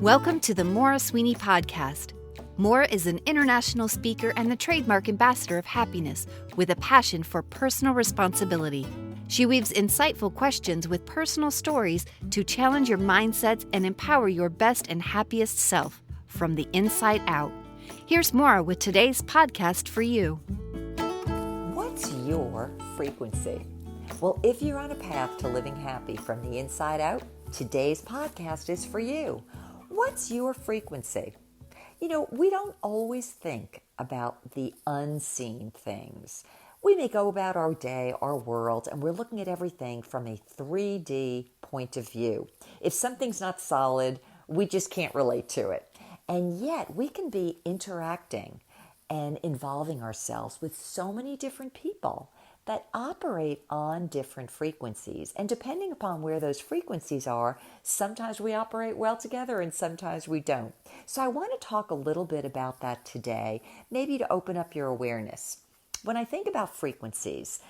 Welcome to the Maura Sweeney Podcast. Maura is an international speaker and the trademark ambassador of happiness with a passion for personal responsibility. She weaves insightful questions with personal stories to challenge your mindsets and empower your best and happiest self from the inside out. Here's Maura with today's podcast for you. What's your frequency? Well, if you're on a path to living happy from the inside out, today's podcast is for you. What's your frequency? You know, we don't always think about the unseen things. We may go about our day, our world, and we're looking at everything from a 3D point of view. If something's not solid, we just can't relate to it. And yet, we can be interacting and involving ourselves with so many different people that operate on different frequencies. And depending upon where those frequencies are, sometimes we operate well together and sometimes we don't. So I want to talk a little bit about that today, maybe to open up your awareness. When I think about frequencies,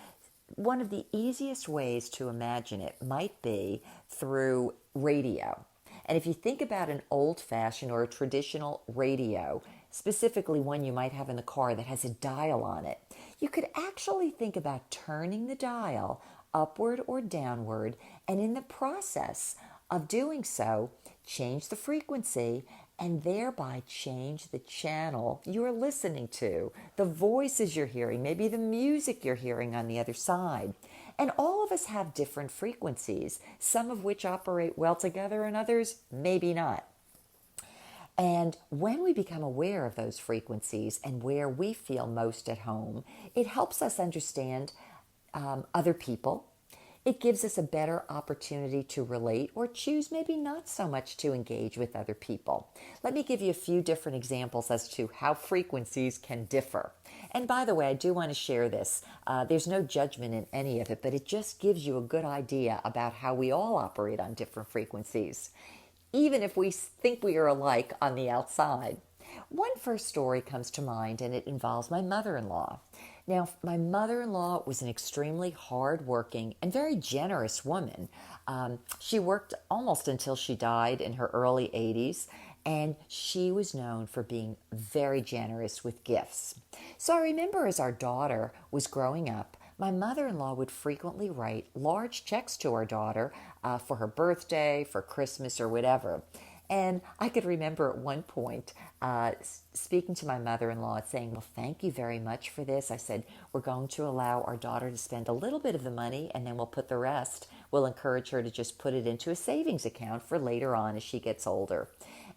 one of the easiest ways to imagine it might be through radio. And if you think about an old-fashioned or a traditional radio, specifically one you might have in the car that has a dial on it, you could actually think about turning the dial upward or downward, and in the process of doing so, change the frequency and thereby change the channel you're listening to, the voices you're hearing, maybe the music you're hearing on the other side. And all of us have different frequencies, some of which operate well together and others maybe not. And when we become aware of those frequencies and where we feel most at home, it helps us understand other people. It gives us a better opportunity to relate or choose maybe not so much to engage with other people. Let me give you a few different examples as to how frequencies can differ. And by the way, I do want to share this. There's no judgment in any of it, but it just gives you a good idea about how we all operate on different frequencies, even if we think we are alike on the outside. One first story comes to mind, and it involves my mother-in-law. Now, my mother-in-law was an extremely hard-working and very generous woman. She worked almost until she died in her early 80s, and she was known for being very generous with gifts. So I remember as our daughter was growing up, my mother-in-law would frequently write large checks to our daughter for her birthday, for Christmas, or whatever. And I could remember at one point speaking to my mother-in-law and saying, well, thank you very much for this. I said, we're going to allow our daughter to spend a little bit of the money and then we'll put the rest. We'll encourage her to just put it into a savings account for later on as she gets older.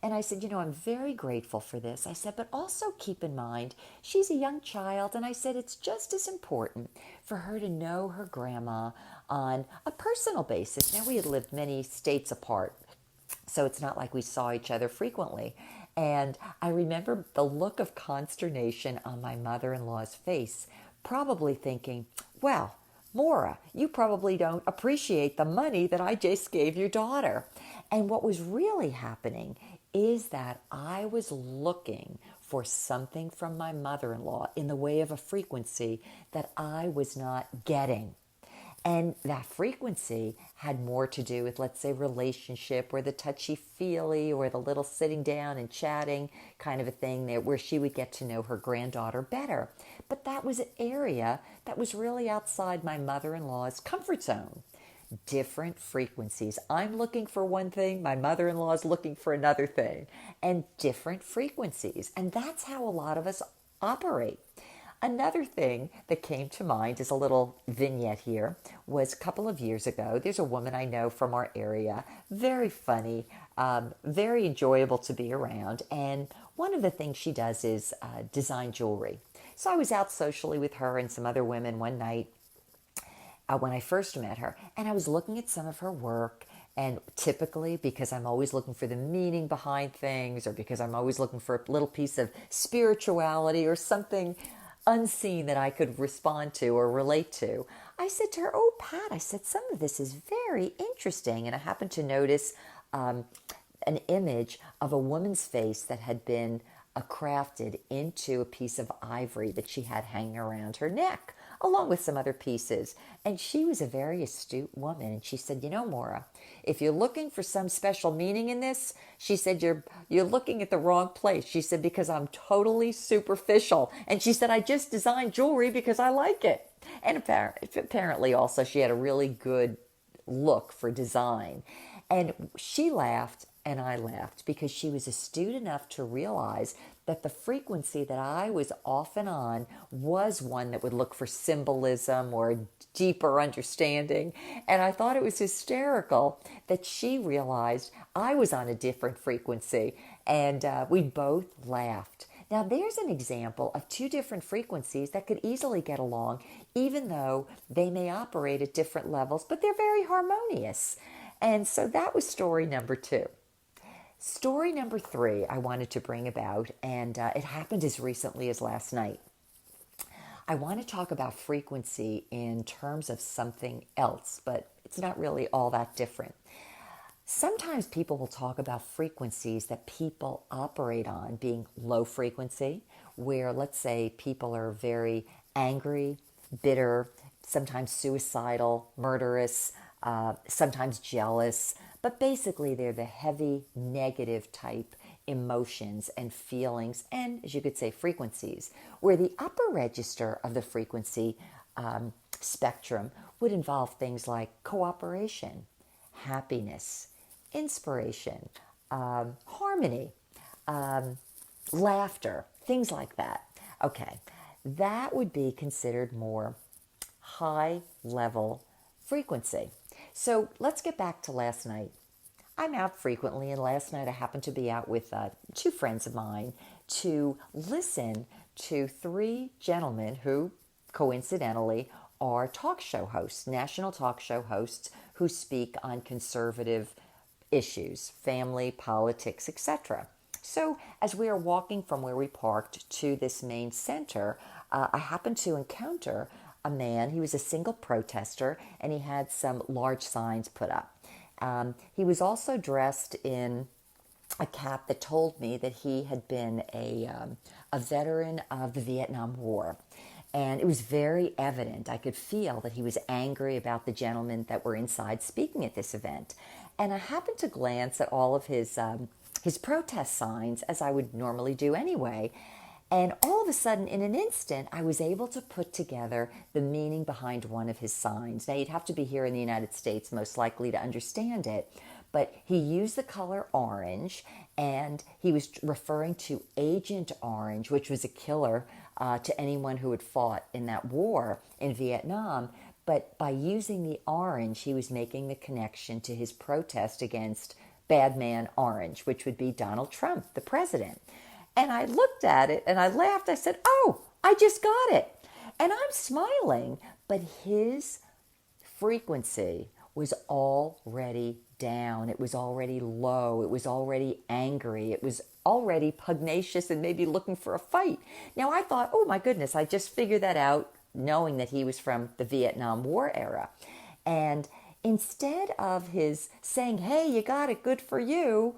And I said, I'm very grateful for this. I said, but also keep in mind, she's a young child. And I said, it's just as important for her to know her grandma on a personal basis. Now, we had lived many states apart, so it's not like we saw each other frequently. And I remember the look of consternation on my mother-in-law's face, probably thinking, well, Maura, you probably don't appreciate the money that I just gave your daughter. And what was really happening is that I was looking for something from my mother-in-law in the way of a frequency that I was not getting. And that frequency had more to do with, let's say, relationship or the touchy-feely or the little sitting down and chatting kind of a thing there where she would get to know her granddaughter better. But that was an area that was really outside my mother-in-law's comfort zone. Different frequencies. I'm looking for one thing, my mother-in-law is looking for another thing, and different frequencies. And that's how a lot of us operate. Another thing that came to mind as a little vignette here was a couple of years ago. There's a woman I know from our area, very funny, very enjoyable to be around. And one of the things she does is design jewelry. So I was out socially with her and some other women one night when I first met her, and I was looking at some of her work. And typically, because I'm always looking for the meaning behind things, or because I'm always looking for a little piece of spirituality or something unseen that I could respond to or relate to, I said to her, oh, Pat, I said, some of this is very interesting. And I happened to notice an image of a woman's face that had been crafted into a piece of ivory that she had hanging around her neck. along with some other pieces. And she was a very astute woman. And she said, you know, Maura, if you're looking for some special meaning in this, she said, you're looking at the wrong place. She said, because I'm totally superficial. And she said, I just designed jewelry because I like it. And apparently also she had a really good look for design. And she laughed and I laughed because she was astute enough to realize that the frequency that I was often on was one that would look for symbolism or deeper understanding. And I thought it was hysterical that she realized I was on a different frequency, and we both laughed. Now, there's an example of two different frequencies that could easily get along, even though they may operate at different levels, but they're very harmonious. And so that was story number 2. Story number 3 I wanted to bring about, and it happened as recently as last night. I want to talk about frequency in terms of something else, but it's not really all that different. Sometimes people will talk about frequencies that people operate on being low frequency, where let's say people are very angry, bitter, sometimes suicidal, murderous, sometimes jealous, but basically they're the heavy negative type emotions and feelings and, as you could say, frequencies, where the upper register of the frequency spectrum would involve things like cooperation, happiness, inspiration, harmony, laughter, things like that. Okay, that would be considered more high level frequency. So let's get back to last night. I'm out frequently, and last night I happened to be out with 2 friends of mine to listen to 3 gentlemen who, coincidentally, are talk show hosts, national talk show hosts who speak on conservative issues, family, politics, etc. So as we are walking from where we parked to this main center, I happened to encounter a man. He was a single protester, and he had some large signs put up. He was also dressed in a cap that told me that he had been a veteran of the Vietnam War. And it was very evident. I could feel that he was angry about the gentlemen that were inside speaking at this event. And I happened to glance at all of his protest signs, as I would normally do anyway. And all of a sudden, in an instant, I was able to put together the meaning behind one of his signs. Now, you'd have to be here in the United States, most likely, to understand it. But he used the color orange, and he was referring to Agent Orange, which was a killer to anyone who had fought in that war in Vietnam. But by using the orange, he was making the connection to his protest against Bad Man Orange, which would be Donald Trump, the president. And I looked at it and I laughed. I said, oh, I just got it. And I'm smiling, but his frequency was already down. It was already low. It was already angry. It was already pugnacious and maybe looking for a fight. Now I thought, oh my goodness, I just figured that out knowing that he was from the Vietnam War era. And instead of his saying, hey, you got it, good for you,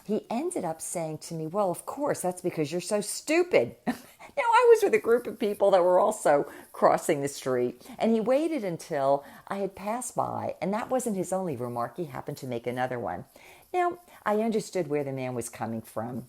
he ended up saying to me, well, of course, that's because you're so stupid. Now, I was with a group of people that were also crossing the street, and he waited until I had passed by, and that wasn't his only remark. He happened to make another one. Now, I understood where the man was coming from.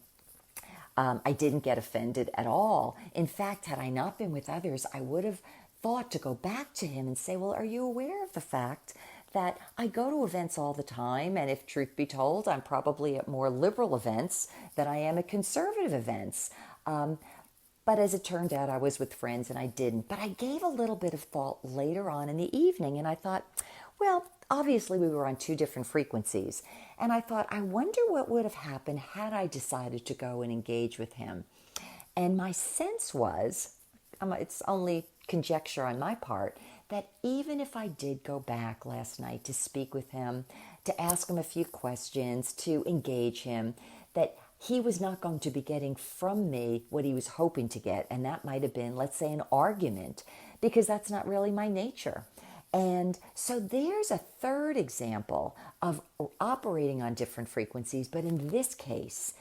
I didn't get offended at all. In fact, had I not been with others, I would have thought to go back to him and say, well, are you aware of the fact that I go to events all the time, and if truth be told, I'm probably at more liberal events than I am at conservative events. But as it turned out, I was with friends and I didn't. But I gave a little bit of thought later on in the evening, and I thought, well, obviously we were on 2 different frequencies. And I thought, I wonder what would have happened had I decided to go and engage with him. And my sense was, it's only conjecture on my part, that even if I did go back last night to speak with him, to ask him a few questions, to engage him, that he was not going to be getting from me what he was hoping to get. And that might have been, let's say, an argument, because that's not really my nature. And so there's a third example of operating on different frequencies. But in this case,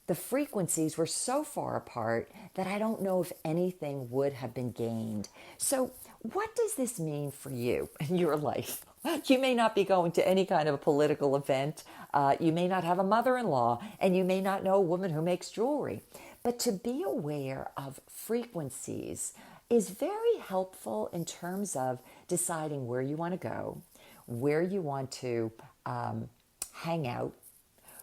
the frequencies were so far apart that I don't know if anything would have been gained. So what does this mean for you in your life? You may not be going to any kind of a political event. You may not have a mother-in-law, and you may not know a woman who makes jewelry. But to be aware of frequencies is very helpful in terms of deciding where you want to go, where you want to hang out,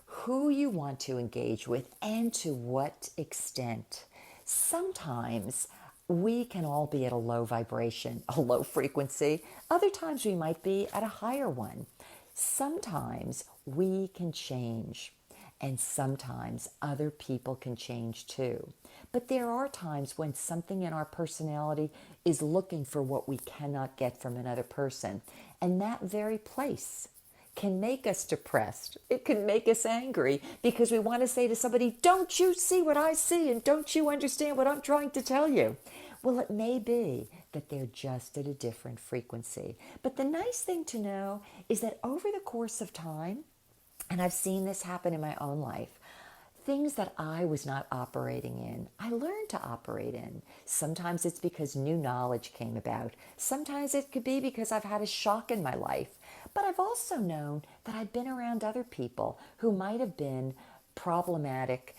who you want to engage with, and to what extent. Sometimes we can all be at a low vibration, a low frequency. Other times we might be at a higher one. Sometimes we can change, and sometimes other people can change too. But there are times when something in our personality is looking for what we cannot get from another person. And that very place can make us depressed. It can make us angry because we want to say to somebody, don't you see what I see, and don't you understand what I'm trying to tell you? Well, it may be that they're just at a different frequency. But the nice thing to know is that over the course of time, and I've seen this happen in my own life, things that I was not operating in, I learned to operate in. Sometimes it's because new knowledge came about. Sometimes it could be because I've had a shock in my life. But I've also known that I've been around other people who might have been problematic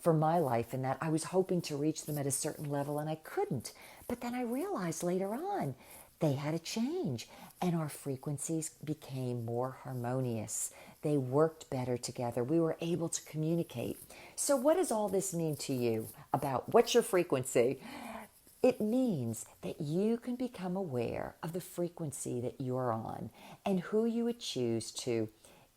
for my life, and that I was hoping to reach them at a certain level and I couldn't. But then I realized later on they had a change, and our frequencies became more harmonious. They worked better together. We were able to communicate. So what does all this mean to you about what's your frequency? It means that you can become aware of the frequency that you're on and who you would choose to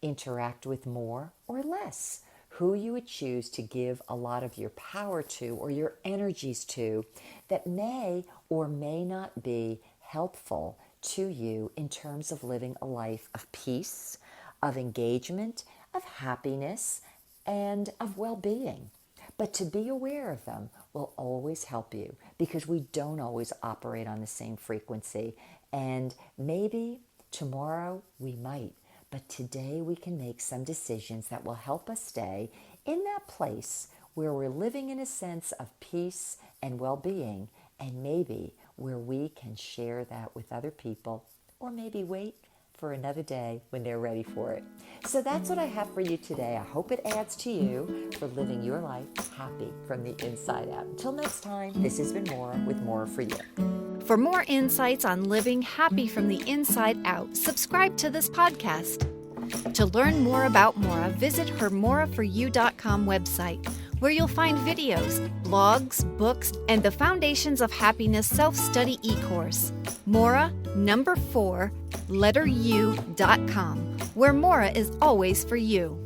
interact with more or less, who you would choose to give a lot of your power to or your energies to that may or may not be helpful to you in terms of living a life of peace, of engagement, of happiness, and of well-being. But to be aware of them will always help you because we don't always operate on the same frequency. And maybe tomorrow we might, but today we can make some decisions that will help us stay in that place where we're living in a sense of peace and well-being, and maybe where we can share that with other people, or maybe wait for another day when they're ready for it. So that's what I have for you today. I hope it adds to you for living your life happy from the inside out. Until next time, this has been Maura with Maura for You. For more insights on living happy from the inside out, subscribe to this podcast. To learn more about Maura, visit her MauraForYou.com website, where you'll find videos, blogs, books, and the Foundations of Happiness self-study e-course. Maura, 4, letter U.com, where Maura is always for you.